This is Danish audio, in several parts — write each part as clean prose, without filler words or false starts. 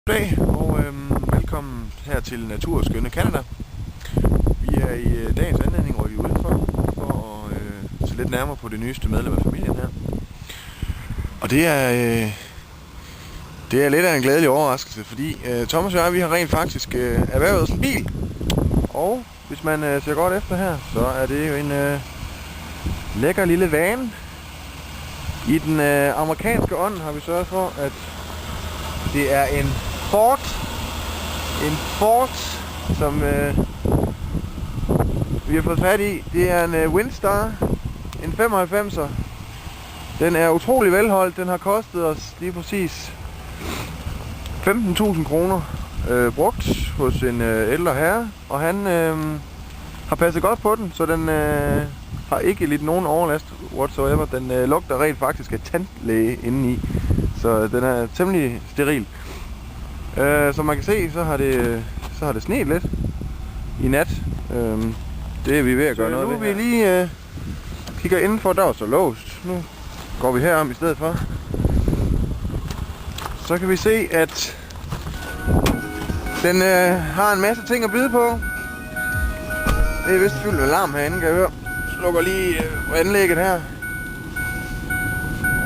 Goddag og velkommen her til Naturskønne Canada. Vi er i dagens anledning rykket udenfor for at se lidt nærmere på det nyeste medlem af familien her. Og det er lidt af en glædelig overraskelse, fordi Thomas og jeg, vi har rent faktisk erhvervet os en bil. Og hvis man ser godt efter her, så er det jo en lækker lille van. I den amerikanske ånd har vi sørget for, at det er en Ford, som vi har fået fat i. Det er en Windstar, en 95'er. Den er utrolig velholdt. Den har kostet os lige præcis 15.000 kroner brugt hos en ældre herre, og han har passet godt på den, så den har ikke lidt nogen overlast whatsoever. Den lugter rent faktisk af tandlæge indeni, så den er temmelig steril. Som man kan se, så har det sneet lidt i nat. Det er vi ved at gøre noget ved. Nu vi lige kigger indenfor, der var så låst. Nu går vi herom i stedet for. Så kan vi se, at den har en masse ting at byde på. Det er vist fyldt med larm herinde, kan jeg høre. Slukker lige anlægget her.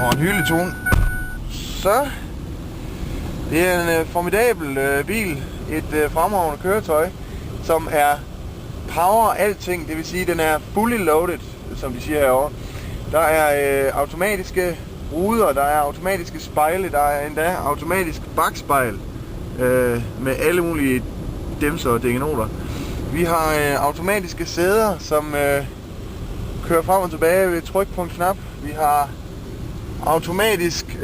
Og en hyldetone. Så det er en formidabel bil, et fremragende køretøj, som er power alting, det vil sige, den er fully loaded, som de siger herovre. Der er automatiske ruder, der er automatiske spejle, der er endda automatisk bakspejl med alle mulige dimser og dingenoter. Vi har automatiske sæder, som kører frem og tilbage ved tryk på en knap. Vi har automatisk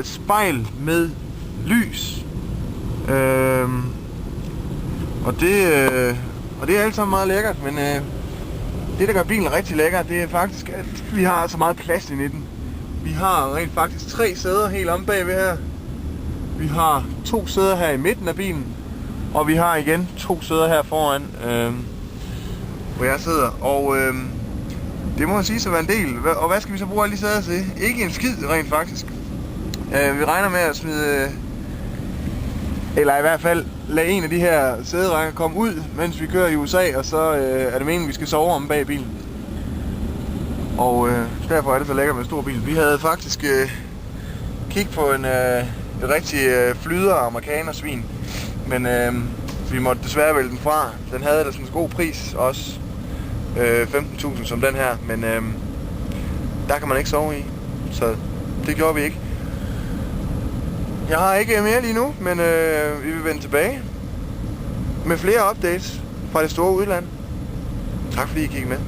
spejl med lys. Og det er alt sammen meget lækkert, men det der gør bilen rigtig lækker, det er faktisk, at vi har så meget plads i den. Vi har rent faktisk 3 sæder helt om bagved her. Vi har 2 sæder her i midten af bilen, og vi har igen 2 sæder her foran, hvor jeg sidder. Og det må man sige så være en del. Og hvad skal vi så bruge alle de sæder til? Ikke en skid rent faktisk. Vi regner med at smide, eller i hvert fald lade en af de her sæderækker komme ud, mens vi kører i USA, og så er det meningen, at vi skal sove om bag bilen. Og derfor er det så lækkert med en stor bil. Vi havde faktisk kigget på et rigtig flyder amerikanersvin, men vi måtte desværre vælge den fra. Den havde da sådan en god pris også, 15.000 som den her, men der kan man ikke sove i, så det gjorde vi ikke. Jeg har ikke mere lige nu, men vi vil vende tilbage med flere updates fra det store udland. Tak fordi I kiggede med.